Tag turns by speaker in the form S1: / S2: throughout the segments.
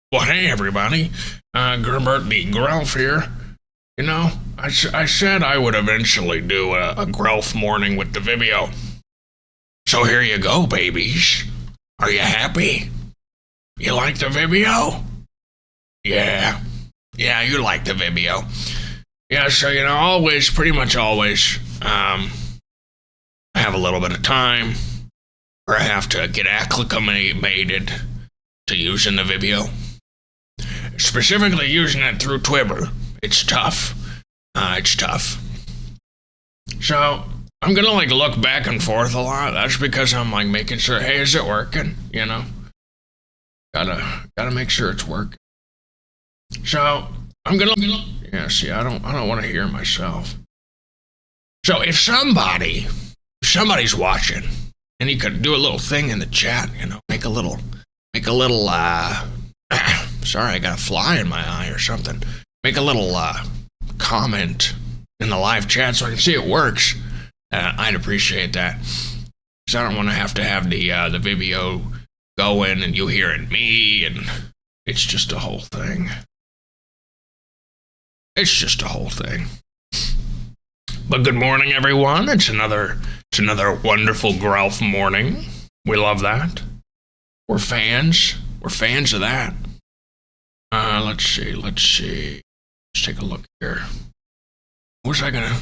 S1: Well, hey everybody, Gerbert the Grelf here. You know, I said I would eventually do a Grelf Morning with the Vibio. So here you go, babies. Are you happy? You like the Vibio? Yeah. Yeah, you like the Vibio. Yeah, so always, pretty much always, I have a little bit of time where I have to get acclimated to using the Vibio. Specifically using it through Twitter. It's tough. It's tough. So I'm gonna look back and forth a lot. That's because I'm making sure, hey, is it working? Gotta make sure it's working. So I'm gonna yeah, see, I don't want to hear myself. So if somebody's watching, and you could do a little thing in the chat, make a little sorry, I got a fly in my eye or something. Make a little comment in the live chat so I can see it works. I'd appreciate that. Because I don't want to have the Vibio going and you hearing me, and it's just a whole thing. It's just a whole thing. But good morning, everyone. It's another wonderful Grelf morning. We love that. We're fans. We're fans of that. Let's see. Let's take a look here. What was I gonna...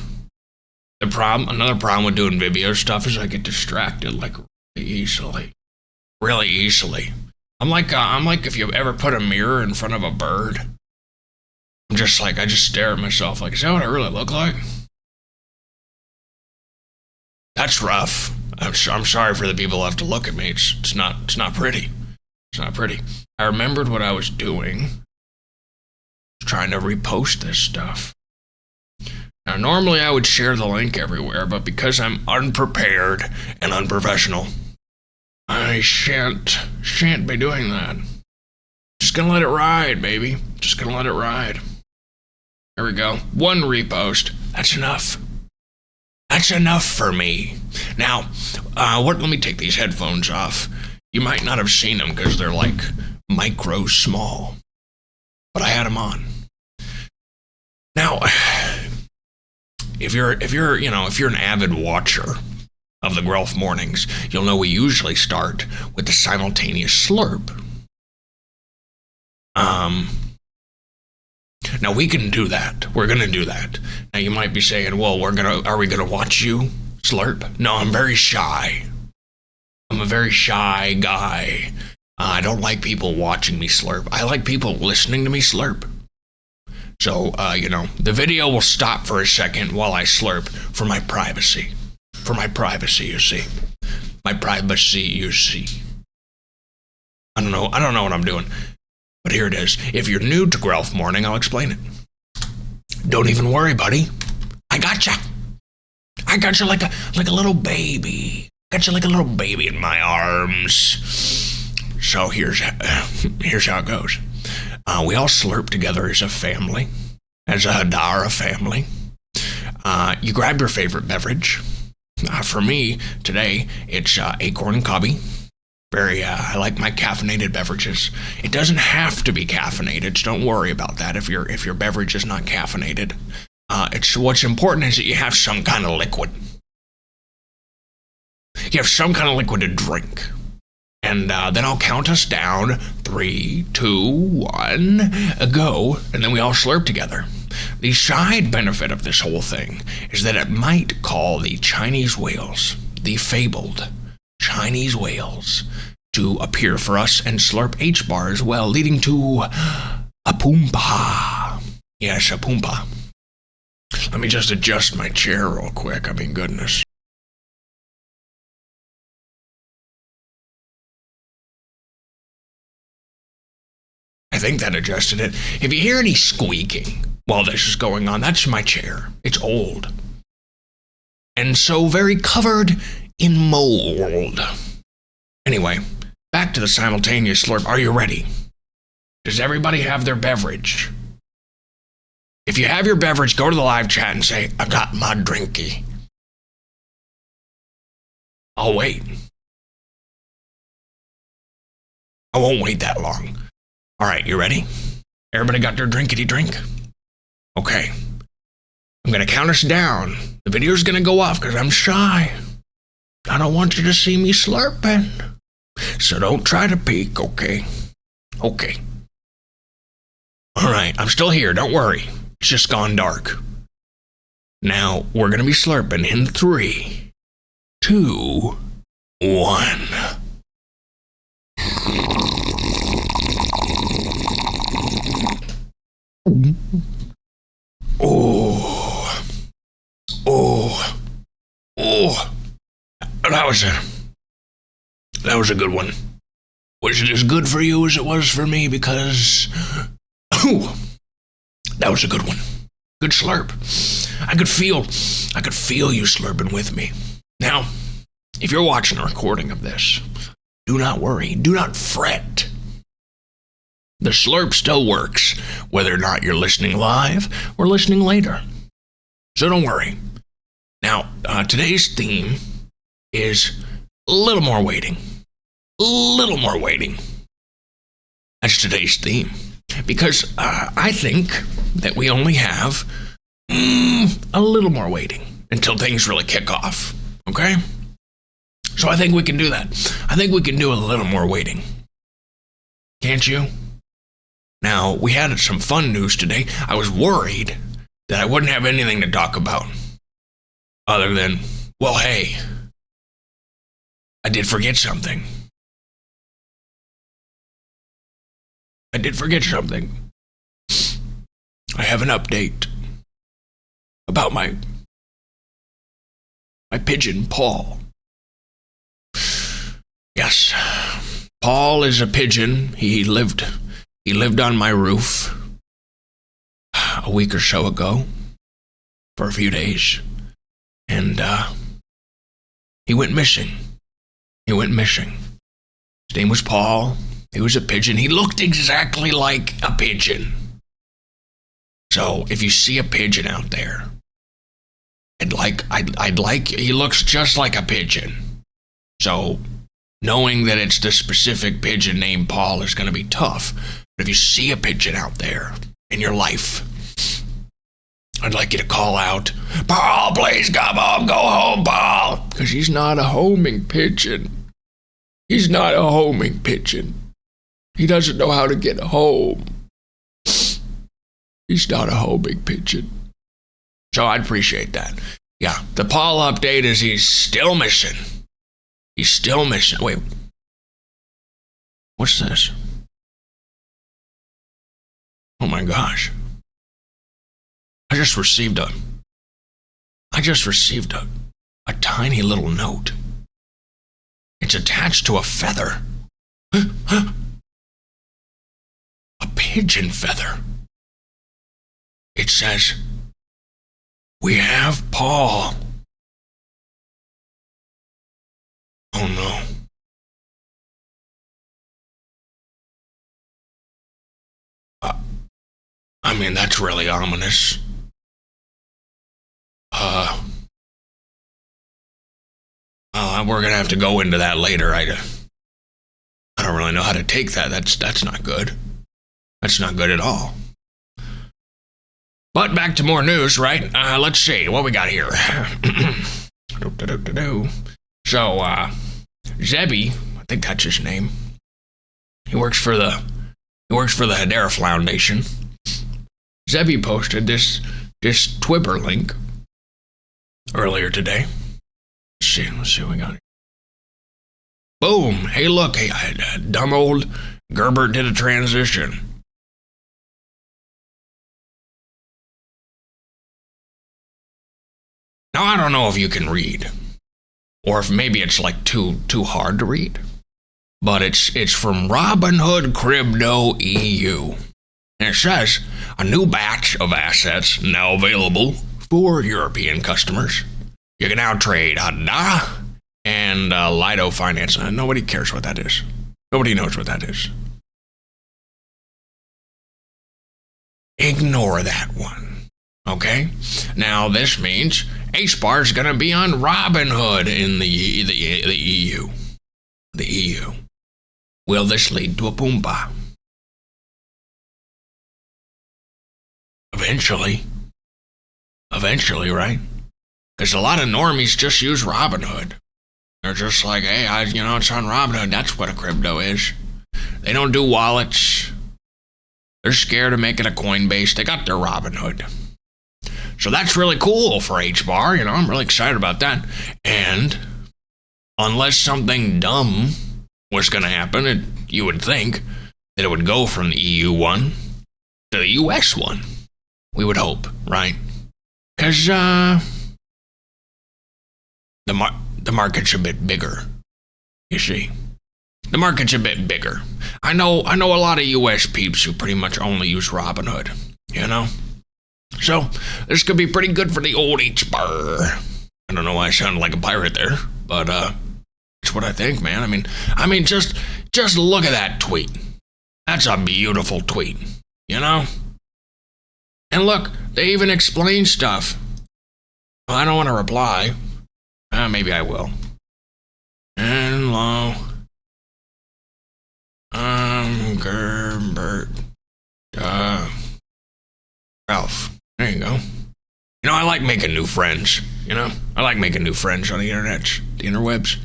S1: Another problem with doing Vibio stuff is I get distracted really easily. I'm like if you ever put a mirror in front of a bird. I just stare at myself is that what I really look like? That's rough. I'm sorry for the people who have to look at me. It's not pretty. It's not pretty. I remembered what I was doing. Trying to repost this stuff. Now, normally I would share the link everywhere, but because I'm unprepared and unprofessional, I shan't be doing that. Just gonna let it ride, baby. Just gonna let it ride. There we go. One repost. That's enough. That's enough for me. Now, let me take these headphones off. You might not have seen them because they're micro small, but I had them on. Now, if you're an avid watcher of the Grelf Mornings, you'll know we usually start with the simultaneous slurp. Now we can do that. We're gonna do that. Now you might be saying, well, are we gonna watch you slurp? No, I'm very shy. I'm a very shy guy. I don't like people watching me slurp. I like people listening to me slurp. So, the video will stop for a second while I slurp for my privacy. For my privacy, you see. My privacy, you see. I don't know what I'm doing. But here it is. If you're new to Grelf Morning, I'll explain it. Don't even worry, buddy. I gotcha. I gotcha like a little baby. Gotcha like a little baby in my arms. So here's how it goes. We all slurp together as a family, as a HBAR family. You grab your favorite beverage. For me, today, it's Acorn and Cobby. I like my caffeinated beverages. It doesn't have to be caffeinated, so don't worry about that if your beverage is not caffeinated. What's important is that you have some kind of liquid. You have some kind of liquid to drink. And then I'll count us down. 3, 2, 1, go. And then we all slurp together. The side benefit of this whole thing is that it might call the Chinese whales, the fabled Chinese whales, to appear for us and slurp HBAR as well, leading to a Poompa. Yes, a Poompa. Let me just adjust my chair real quick. I mean, goodness. I think that adjusted it. If you hear any squeaking while this is going on, that's my chair. It's old. And so very covered in mold. Anyway, back to the simultaneous slurp. Are you ready? Does everybody have their beverage? If you have your beverage, go to the live chat and say, I got my drinky. I'll wait. I won't wait that long. All right, you ready? Everybody got their drinkity drink? Okay. I'm going to count us down. The video's going to go off because I'm shy. I don't want you to see me slurping. So don't try to peek, okay? Okay. All right, I'm still here. Don't worry. It's just gone dark. Now, we're going to be slurping in 3, 2, 1. Oh. Oh. Oh. That was a good one. Was it as good for you as it was for me? Because that was a good one. Good slurp. I could feel you slurping with me. Now, if you're watching a recording of this, do not worry. Do not fret. The slurp still works, whether or not you're listening live or listening later. So don't worry. Now, today's theme is a little more waiting. A little more waiting. That's today's theme. Because I think that we only have a little more waiting until things really kick off. Okay? So I think we can do that. I think we can do a little more waiting. Can't you? Now, we had some fun news today. I was worried that I wouldn't have anything to talk about. Other than, well, hey, I did forget something. I did forget something. I have an update about my pigeon, Paul. Yes, Paul is a pigeon. He lived on my roof a week or so ago for a few days. And he went missing. His name was Paul. He was a pigeon. He looked exactly like a pigeon. So if you see a pigeon out there, he looks just like a pigeon. So knowing that it's the specific pigeon named Paul is going to be tough. But if you see a pigeon out there in your life, I'd like you to call out, Paul, please come home, go home, Paul. Because he's not a homing pigeon. He's not a homing pigeon. He doesn't know how to get home. He's not a homing pigeon. So I'd appreciate that. Yeah, the Paul update is he's still missing. He's still missing. Wait. What's this? Oh my gosh. I just received a tiny little note. It's attached to a feather. A pigeon feather. It says, "We have Paul." Oh no. I mean, that's really ominous. We're gonna have to go into that later. I don't really know how to take that. That's not good. That's not good at all. But back to more news, right? Let's see what we got here. So, Zebby, I think that's his name. He works for the Hedera Foundation. Zebby posted this Twitter link earlier today. Let's see what we got here. Boom! Hey, look! Hey, dumb old Gerbert did a transition. Now I don't know if you can read, or if maybe it's like too hard to read, but it's from Robinhood Crypto EU, and it says a new batch of assets now available for European customers. You can now trade HBAR and Lido Finance. Nobody cares what that is. Nobody knows what that is. Ignore that one. Okay? Now this means HBAR is going to be on Robinhood in the EU. The EU. Will this lead to a Pumbaa? Eventually. Eventually, right? Because a lot of normies just use Robinhood. They're just like, hey, it's on Robinhood. That's what a crypto is. They don't do wallets. They're scared of making a Coinbase. They got their Robinhood. So that's really cool for HBAR. I'm really excited about that. And unless something dumb was going to happen, you would think that it would go from the EU one to the US one. We would hope, right? Because the market's a bit bigger, you see. The market's a bit bigger. I know a lot of US peeps who pretty much only use Robinhood, So this could be pretty good for the old HBAR. I don't know why I sounded like a pirate there, but that's what I think, man. I mean, just look at that tweet. That's a beautiful tweet, And look, they even explain stuff. Well, I don't want to reply. Maybe I will. And low. Gerbert. Ralph. There you go. I like making new friends. I like making new friends on the interwebs.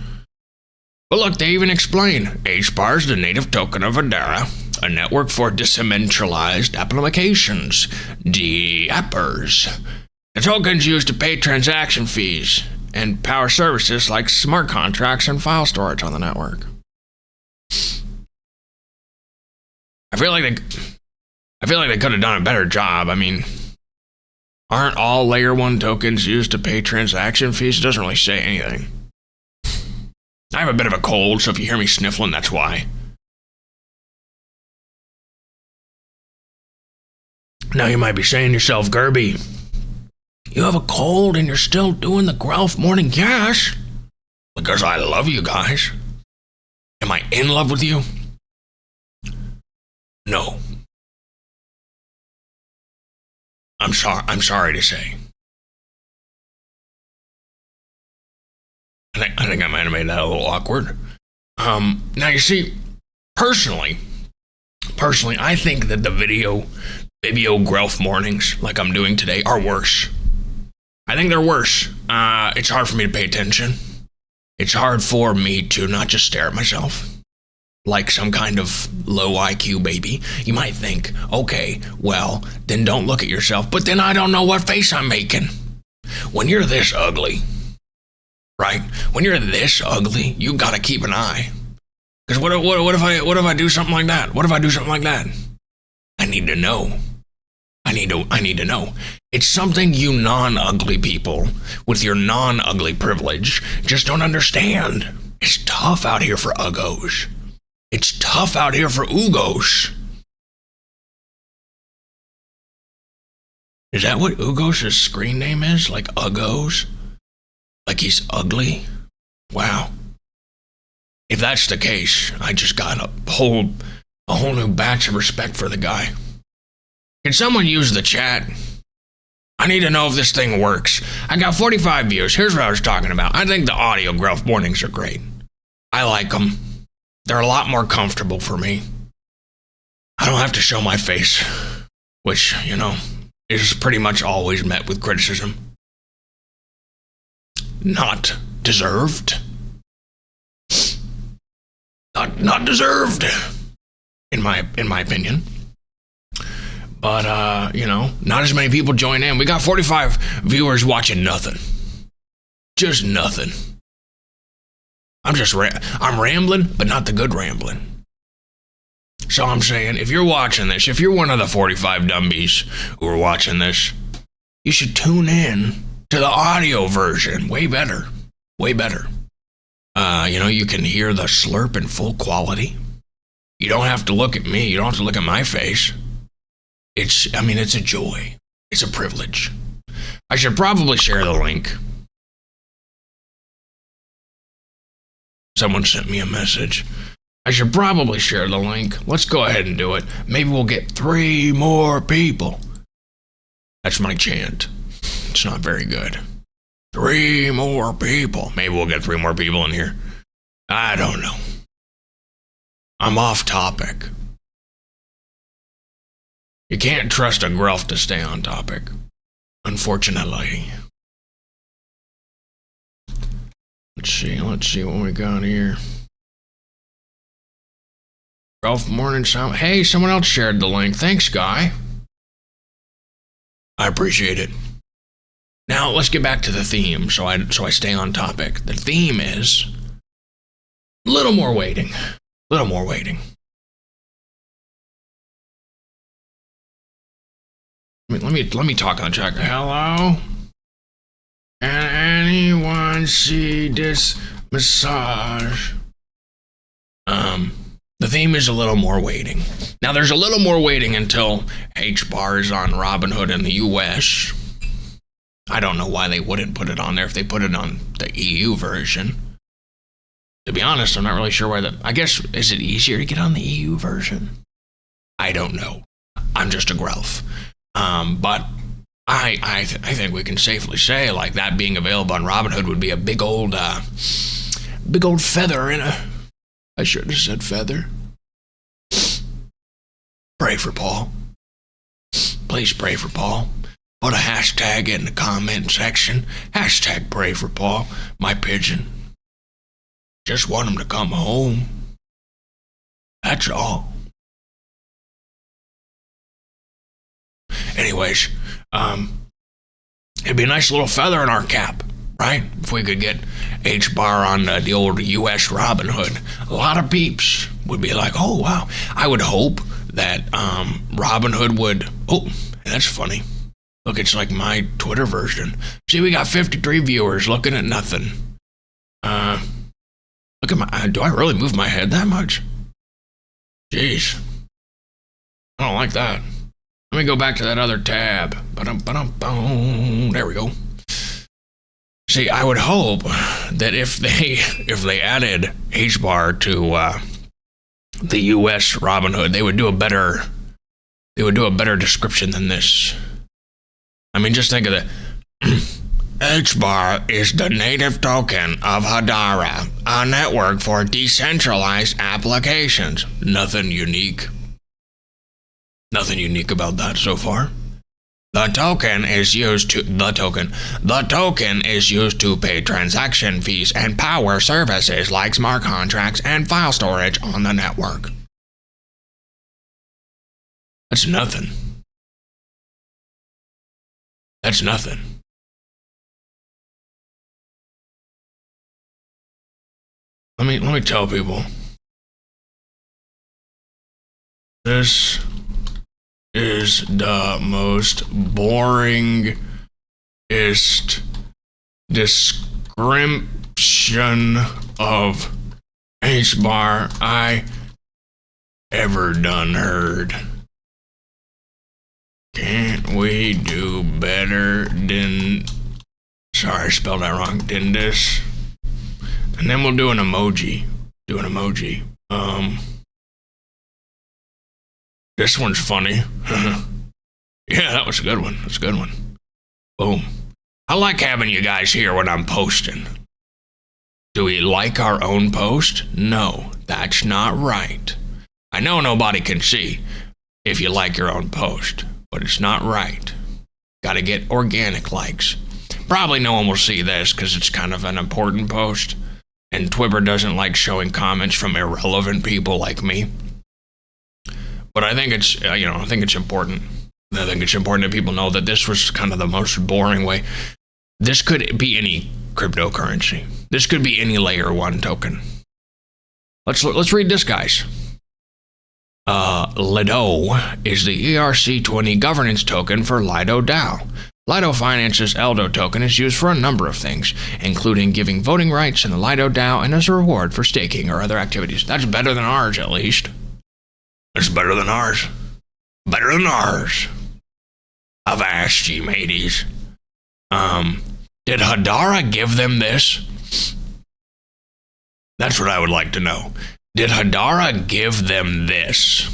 S1: But look, they even explain HBAR is the native token of Adara, a network for decentralized applications, DAppers. The token's used to pay transaction fees and power services like smart contracts and file storage on the network. I feel like they could have done a better job. Aren't all layer 1 tokens used to pay transaction fees? It doesn't really say anything. I have a bit of a cold, so if you hear me sniffling, that's why. Now you might be saying to yourself, Gerby, you have a cold and you're still doing the Grelf Morning? Yes, because I love you guys. Am I in love with you? No. I'm sorry to say. I think I might have made that a little awkward. Now you see, personally, I think that the video Grelf Mornings, like I'm doing today, are worse. I think they're worse. It's hard for me to pay attention. It's hard for me to not just stare at myself like some kind of low IQ baby. You might think, okay, well, then don't look at yourself. But then I don't know what face I'm making. When you're this ugly, right? When you're this ugly, you gotta keep an eye. Because what if I do something like that? What if I do something like that? I need to know. I need to know. It's something you non-ugly people with your non-ugly privilege just don't understand. It's tough out here for uggos. It's tough out here for ugos. Is that what Ugos' screen name is? Like uggos? Like he's ugly? Wow. If that's the case, I just got a whole new batch of respect for the guy. Can someone use the chat? I need to know if this thing works. I got 45 views. Here's what I was talking about. I think the audio Grelf Mornings are great. I like them. They're a lot more comfortable for me. I don't have to show my face, which, is pretty much always met with criticism. Not deserved. Not deserved, in my opinion. But, not as many people join in. We got 45 viewers watching nothing. Just nothing. I'm rambling, but not the good rambling. So I'm saying, if you're watching this, if you're one of the 45 dumbies who are watching this, you should tune in to the audio version. Way better. Way better. You can hear the slurp in full quality. You don't have to look at me. You don't have to look at my face. It's a joy. It's a privilege. I should probably share the link. Someone sent me a message. I should probably share the link. Let's go ahead and do it. Maybe we'll get 3 more people. That's my chant. It's not very good. 3 more people. Maybe we'll get 3 more people in here. I don't know. I'm off topic. You can't trust a Grelf to stay on topic, unfortunately. Let's see what we got here. Grelf Morning sound. Hey, someone else shared the link. Thanks, guy. I appreciate it. Now let's get back to the theme, so I stay on topic. The theme is a little more waiting. Let me talk on chat. Hello? Can anyone see this massage? The theme is a little more waiting. Now, there's a little more waiting until HBAR is on Robinhood in the US. I don't know why they wouldn't put it on there if they put it on the EU version. To be honest, I'm not really sure why I guess, is it easier to get on the EU version? I don't know. I'm just a Grelf. But I think we can safely say, like, that being available on Robinhood would be a big old feather in a... I should have said feather. Pray for Paul. Please pray for Paul. Put a hashtag in the comment section. Hashtag pray for Paul. My pigeon. Just want him to come home. That's all. Anyways, it'd be a nice little feather in our cap, right? If we could get HBAR on the old US Robinhood. A lot of peeps would be like, oh, wow. I would hope that Robinhood would... Oh, that's funny. Look, it's like my Twitter version. See, we got 53 viewers looking at nothing. Look at my... Do I really move my head that much? Jeez. I don't like that. Let me go back to that other tab. There we go. See, I would hope that if they added HBAR to the US Robinhood, they would do a better description than this. I mean, just think of it. HBAR is the native token of Hedera, a network for decentralized applications. Nothing unique about that so far. The token is used to pay transaction fees and power services like smart contracts and file storage on the network. That's nothing. Let me tell people. This is the most boringest description of HBAR I ever done heard. Can't we do better than... Sorry, I spelled that wrong. Than this. And then we'll do an emoji. This one's funny. Yeah, that was a good one. Boom. I like having you guys here when I'm posting. Do we like our own post? No, that's not right. I know nobody can see if you like your own post, but it's not right. Gotta get organic likes. Probably no one will see this because it's kind of an important post, and Twitter doesn't like showing comments from irrelevant people like me. But I think it's, I think it's important. I think it's important that people know that this was kind of the most boring way. This could be any cryptocurrency. This could be any layer 1 token. Let's read this, guys. Lido is the ERC20 governance token for Lido DAO. Lido Finance's Eldo token is used for a number of things, including giving voting rights in the Lido DAO and as a reward for staking or other activities. That's better than ours, at least. It's better than ours. I've asked you, mateys. Did Hedera give them this? That's what I would like to know. Did Hedera give them this?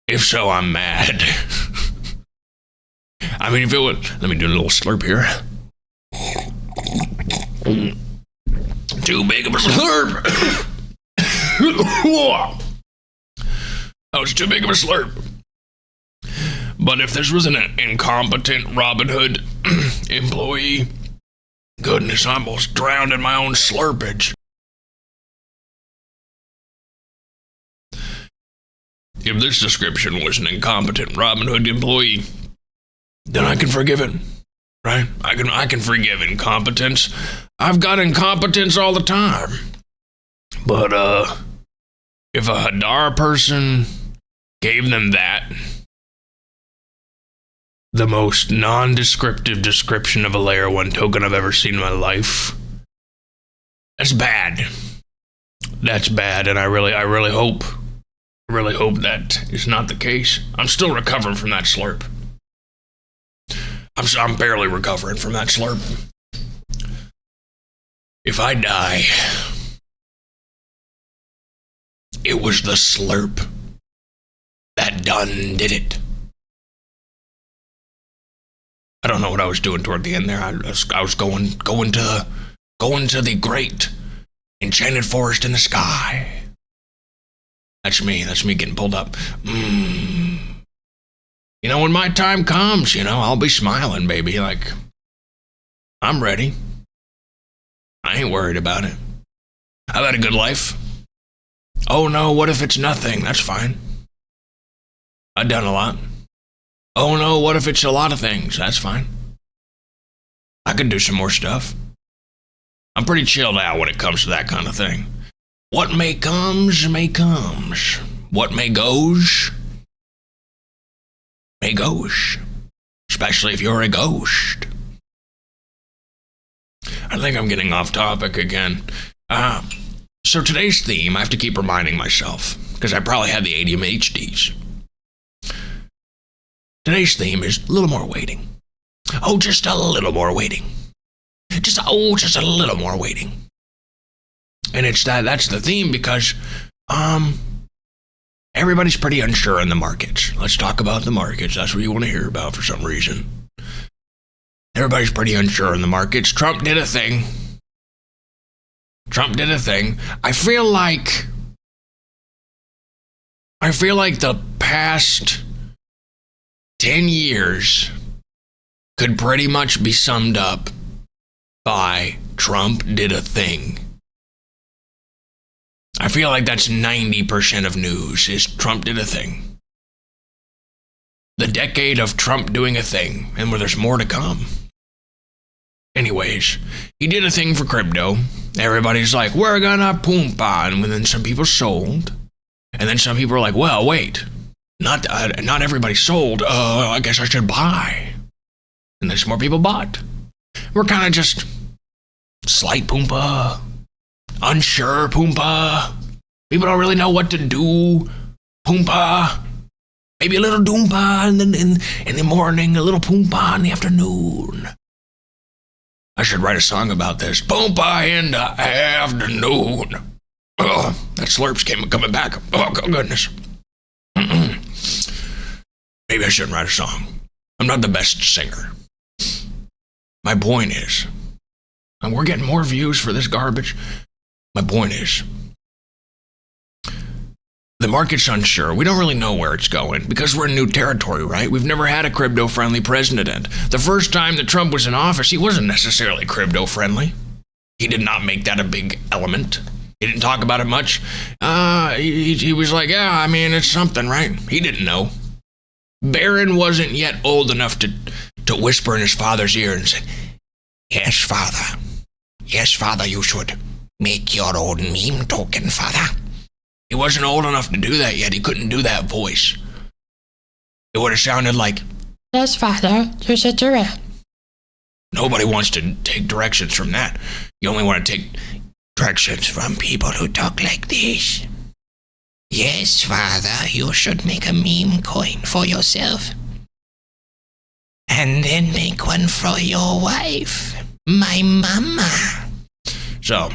S1: If so, I'm mad. I mean, if it would... Let me do a little slurp here. Too big of a slurp. That was too big of a slurp. But if this was an incompetent Robinhood employee, goodness, I almost drowned in my own slurpage. If this description was an incompetent Robinhood employee, then I can forgive it, right? I can forgive incompetence. I've got incompetence all the time. But if a HBAR person gave them that, the most non-descriptive description of a layer 1 token I've ever seen in my life, that's bad. That's bad, and I really hope that is not the case. I'm still recovering from that slurp. I'm barely recovering from that slurp. If I die, it was the slurp that done did it. I don't know what I was doing toward the end there. I was going to the great enchanted forest in the sky. That's me getting pulled up. You know, when my time comes, I'll be smiling, baby. Like, I'm ready. I ain't worried about it. I've had a good life. Oh no, what if it's nothing? That's fine. I've done a lot. Oh no, what if it's a lot of things? That's fine. I could do some more stuff. I'm pretty chilled out when it comes to that kind of thing. What may comes, may comes. What may goes, may goes. Especially if you're a ghost. I think I'm getting off topic again. So today's theme, I have to keep reminding myself, because I probably had the ADHDs. Today's theme is a little more waiting. Oh, just a little more waiting. Just a little more waiting. And that's the theme because everybody's pretty unsure in the markets. Let's talk about the markets. That's what you want to hear about for some reason. Everybody's pretty unsure in the markets. Trump did a thing. I feel like the past 10 years could pretty much be summed up by Trump did a thing. I feel like that's 90% of news is Trump did a thing. The decade of Trump doing a thing, and where there's more to come. Anyways, he did a thing for crypto. Everybody's like, we're gonna pump on, and then some people sold. And then some people are like, well, wait. Not everybody sold. I guess I should buy. And then some more people bought. We're kind of just slight poompa, unsure poompa. People don't really know what to do. Poompa. Maybe a little doompa in the morning, a little poompa in the afternoon. I should write a song about this. Poompa in the afternoon. That slurp's coming back. Oh, goodness. Maybe I shouldn't write a song. I'm not the best singer. My point is, and we're getting more views for this garbage. My point is, the market's unsure. We don't really know where it's going because we're in new territory, right? We've never had a crypto-friendly president. The first time that Trump was in office, he wasn't necessarily crypto-friendly. He did not make that a big element. He didn't talk about it much. He was like, yeah, I mean, it's something, right? He didn't know. Barron wasn't yet old enough to whisper in his father's ear and say, yes, father. Yes, father, you should make your own meme token, father. He wasn't old enough to do that yet. He couldn't do that voice. It would have sounded like,
S2: yes, father, you should do it.
S1: Nobody wants to take directions from that. You only want to take directions from people who talk like this. Yes, father, you should make a meme coin for yourself. And then make one for your wife, my mama. So,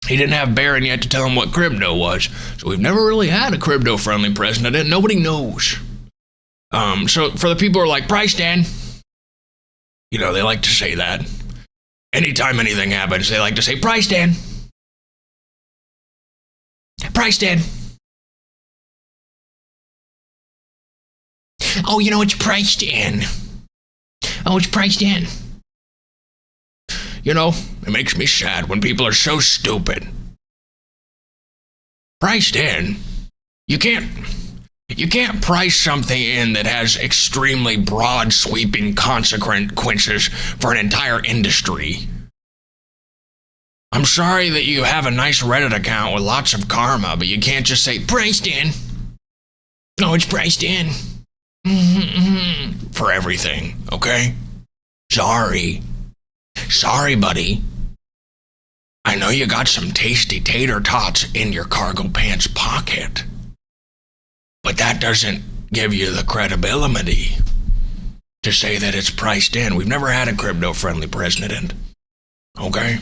S1: he didn't have Barron yet to tell him what crypto was. So we've never really had a crypto-friendly president. Nobody knows. So for the people who are like, price Dan, they like to say that. Anytime anything happens, they like to say, price Dan. Price Dan. Oh, it's priced in. Oh, it's priced in. It makes me sad when people are so stupid. Priced in? You can't price something in that has extremely broad, sweeping consequences for an entire industry. I'm sorry that you have a nice Reddit account with lots of karma, but you can't just say, priced in. No, it's priced in. For everything, okay? Sorry, buddy. I know you got some tasty tater tots in your cargo pants pocket, but that doesn't give you the credibility to say that it's priced in. We've never had a crypto-friendly president, okay?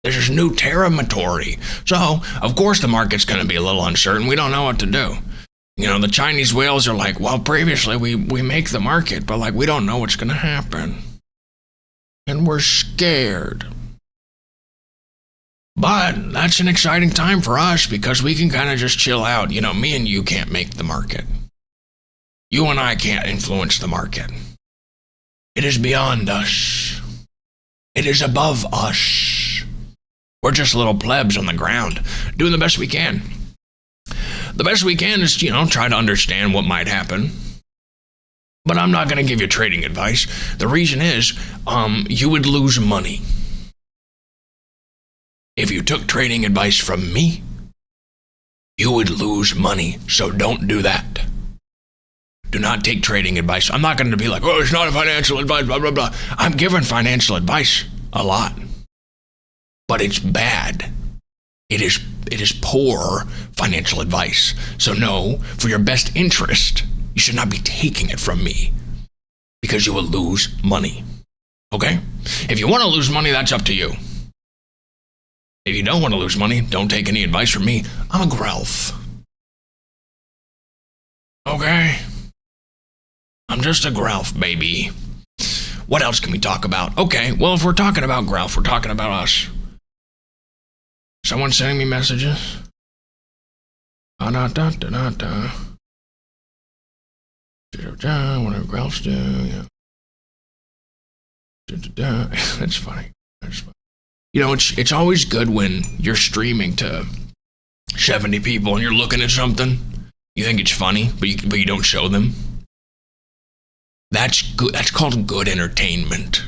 S1: This is new territory. So, of course, the market's going to be a little uncertain. We don't know what to do. The Chinese whales are like, well, previously we make the market, but we don't know what's going to happen. And we're scared. But that's an exciting time for us because we can kind of just chill out. Me and you can't make the market. You and I can't influence the market. It is beyond us. It is above us. We're just little plebs on the ground, doing the best we can. The best we can is, try to understand what might happen. But I'm not going to give you trading advice. The reason is, you would lose money. If you took trading advice from me, you would lose money. So don't do that. Do not take trading advice. I'm not going to be like, oh, it's not a financial advice, blah, blah, blah. I'm giving financial advice a lot. But it's bad. It is poor financial advice. So no, for your best interest, you should not be taking it from me because you will lose money. Okay? If you want to lose money, that's up to you. If you don't want to lose money, don't take any advice from me. I'm a Grelf. Okay? I'm just a Grelf, baby. What else can we talk about? Okay, well, if we're talking about Grelf, we're talking about us. Someone sending me messages? Whatever Grelfs do, yeah. That's funny. It's always good when you're streaming to 70 people and you're looking at something. You think it's funny, but you don't show them. That's good. That's called good entertainment.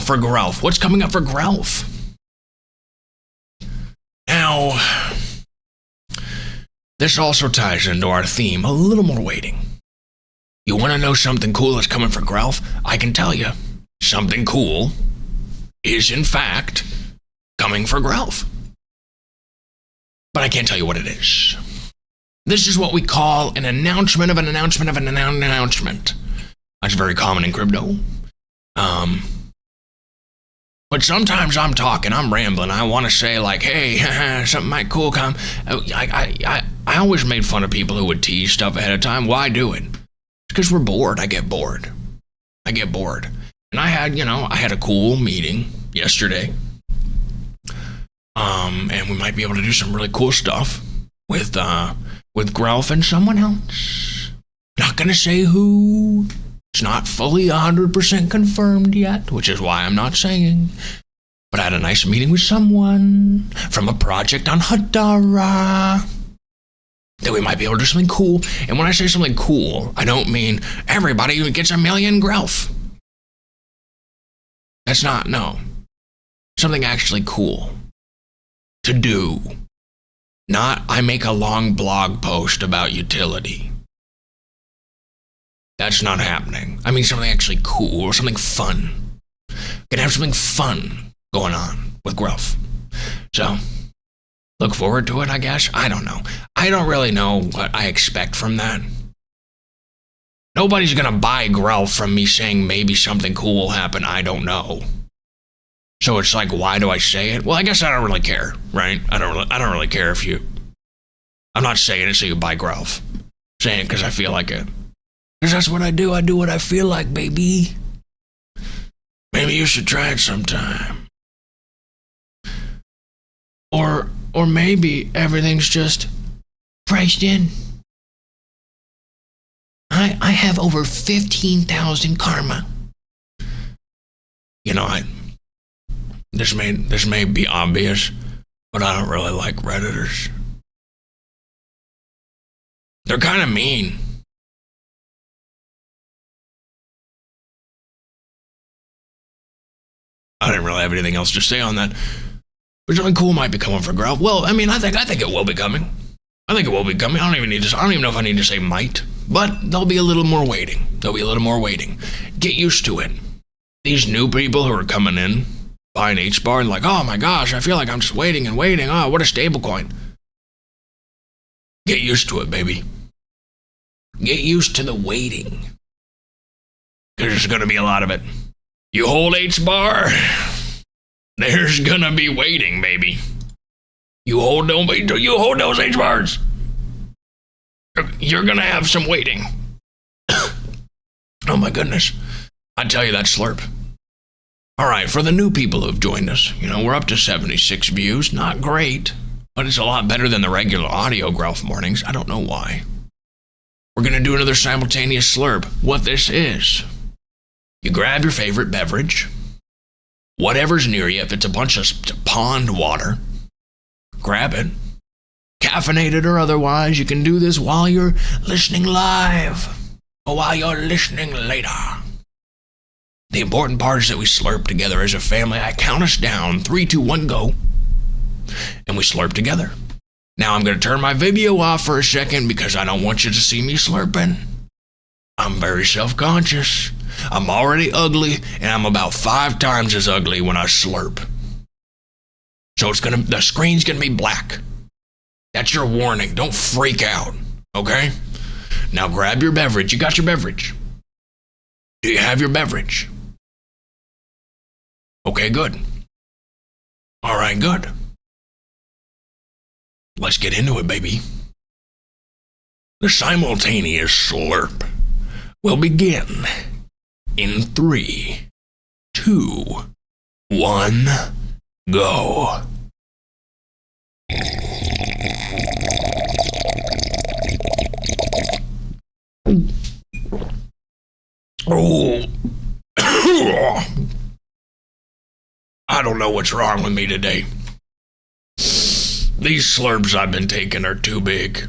S1: For Grelf. What's coming up for Grelf? Now, this also ties into our theme, a little more waiting. You want to know something cool that's coming for Grelf? I can tell you. Something cool is, in fact, coming for Grelf. But I can't tell you what it is. This is what we call an announcement of an announcement of an announcement. That's very common in crypto. But sometimes I'm talking, I'm rambling. I want to say hey, something might cool come. I always made fun of people who would tease stuff ahead of time. Why do it? It's because we're bored. I get bored. And I had a cool meeting yesterday. And we might be able to do some really cool stuff with Grelf and someone else. Not gonna say who. It's not fully 100% confirmed yet, which is why I'm not saying. But I had a nice meeting with someone from a project on Hadara that we might be able to do something cool. And when I say something cool, I don't mean everybody who gets 1 million Grelf. That's not, no. Something actually cool to do. Not, I make a long blog post about utility. That's not happening. I mean something actually cool or something fun. Gonna have something fun going on with Grelf. So, look forward to it, I guess. I don't know. I don't really know what I expect from that. Nobody's gonna buy Grelf from me saying maybe something cool will happen. I don't know. So it's like, why do I say it? Well, I guess I don't really care, right? I don't really care if you. I'm not saying it so you buy Grelf. I'm saying it because I feel like it. Because that's what I do. I do what I feel like, baby. Maybe you should try it sometime. Or maybe everything's just priced in. I have over 15,000 karma. You know, this may be obvious, but I don't really like Redditors. They're kind of mean. I didn't really have anything else to say on that. But something cool might be coming for Grelf. Well, I mean, I think it will be coming. I don't even know if I need to say might, but there'll be a little more waiting. Get used to it. These new people who are coming in, buying HBAR and like, oh my gosh, I feel like I'm just waiting and waiting. Oh, what a stable coin. Get used to it, baby. Get used to the waiting. Because there's going to be a lot of it. You hold HBAR, there's going to be waiting, baby. You hold those HBARs. You're going to have some waiting. Oh my goodness. I tell you, that slurp. All right, for the new people who've joined us, we're up to 76 views. Not great, but it's a lot better than the regular audio Grelf Mornings. I don't know why. We're going to do another simultaneous slurp. What this is, you grab your favorite beverage, whatever's near you. If it's a bunch of pond water, grab it. Caffeinated or otherwise, you can do this while you're listening live or while you're listening later. The important part is that we slurp together as a family. I count us down. 3, 2, 1, go. And we slurp together. Now I'm going to turn my video off for a second because I don't want you to see me slurping. I'm very self-conscious. I'm already ugly, and I'm about 5 times as ugly when I slurp. So the screen's going to be black. That's your warning. Don't freak out, okay? Now grab your beverage. You got your beverage. Do you have your beverage? Okay, good. All right, good. Let's get into it, baby. The simultaneous slurp will begin in 3, 2, 1, go. Oh. I don't know what's wrong with me today. These slurps I've been taking are too big.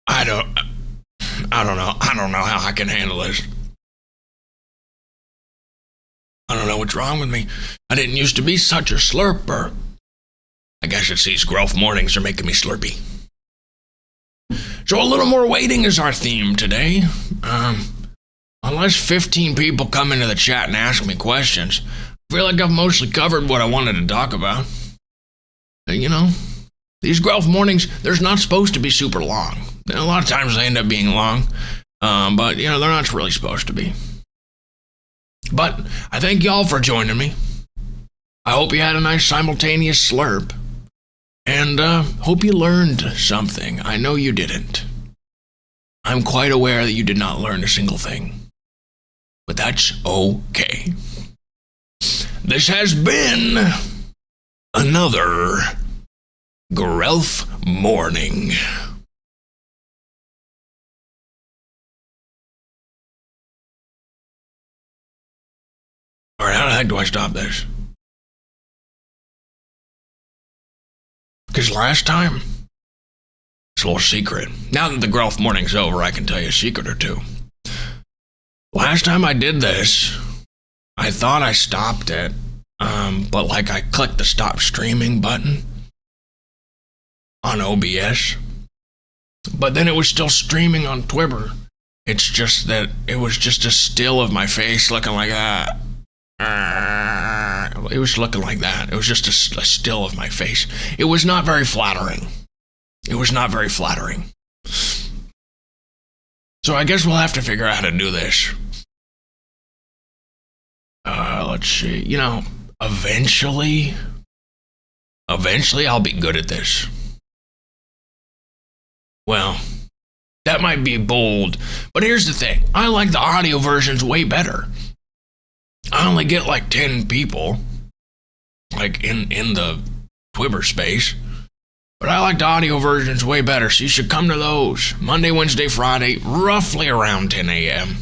S1: I don't know. I don't know how I can handle this. I don't know what's wrong with me. I didn't used to be such a slurper. I guess it's these Grelf Mornings are making me slurpy. So a little more waiting is our theme today. Unless 15 people come into the chat and ask me questions, I feel like I've mostly covered what I wanted to talk about. These Grelf Mornings, they're not supposed to be super long. A lot of times they end up being long, but they're not really supposed to be. But I thank y'all for joining me. I hope you had a nice simultaneous slurp, and hope you learned something. I know you didn't. I'm quite aware that you did not learn a single thing, but that's okay. This has been another Grelf Morning. All right, how the heck do I stop this? Because last time, it's a little secret. Now that the Grelf Morning's over, I can tell you a secret or two. Last time I did this, I thought I stopped it, but I clicked the stop streaming button on OBS, but then it was still streaming on Twitter. It's just that it was just a still of my face looking like that. It was looking like that. It was just a still of my face. It was not very flattering. So I guess we'll have to figure out how to do this. Let's see. Eventually I'll be good at this. Well, that might be bold, but here's the thing. I like the audio versions way better. I only get 10 people, in the Twitter space. But I like the audio versions way better, so you should come to those. Monday, Wednesday, Friday, roughly around 10 a.m.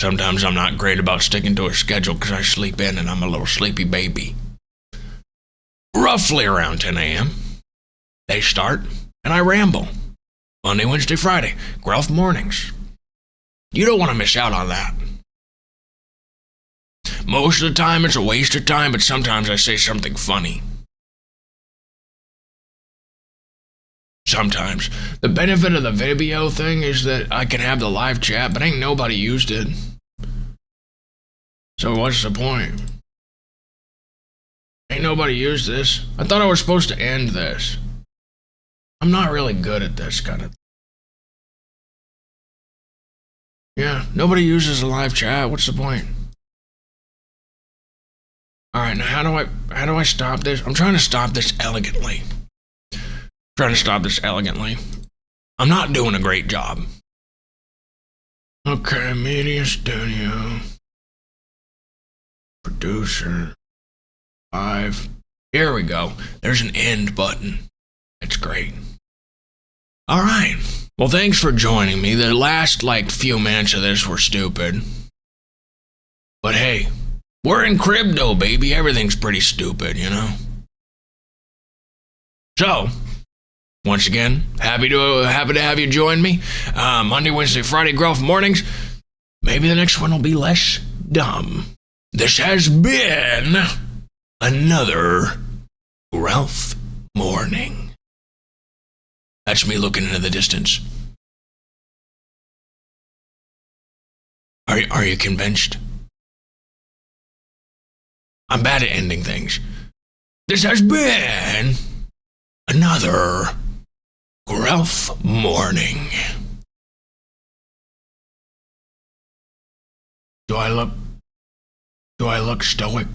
S1: Sometimes I'm not great about sticking to a schedule because I sleep in and I'm a little sleepy baby. Roughly around 10 a.m. They start, and I ramble. Monday, Wednesday, Friday, Grelf Mornings. You don't want to miss out on that. Most of the time, it's a waste of time, but sometimes I say something funny. Sometimes. The benefit of the video thing is that I can have the live chat, but ain't nobody used it. So what's the point? Ain't nobody used this. I thought I was supposed to end this. I'm not really good at this kind of thing. Yeah, nobody uses a live chat. What's the point? All right, now how do I stop this? I'm trying to stop this elegantly. I'm not doing a great job. Okay, media studio. Producer. Live. Here we go. There's an end button. It's great. All right. Well, thanks for joining me. The last, few minutes of this were stupid. But hey, we're in crypto, baby. Everything's pretty stupid, you know? So, once again, happy to have you join me. Monday, Wednesday, Friday, Grelf Mornings. Maybe the next one will be less dumb. This has been another Grelf Morning. That's me looking into the distance. Are you convinced? I'm bad at ending things. This has been another Grelf Morning. Do I look stoic?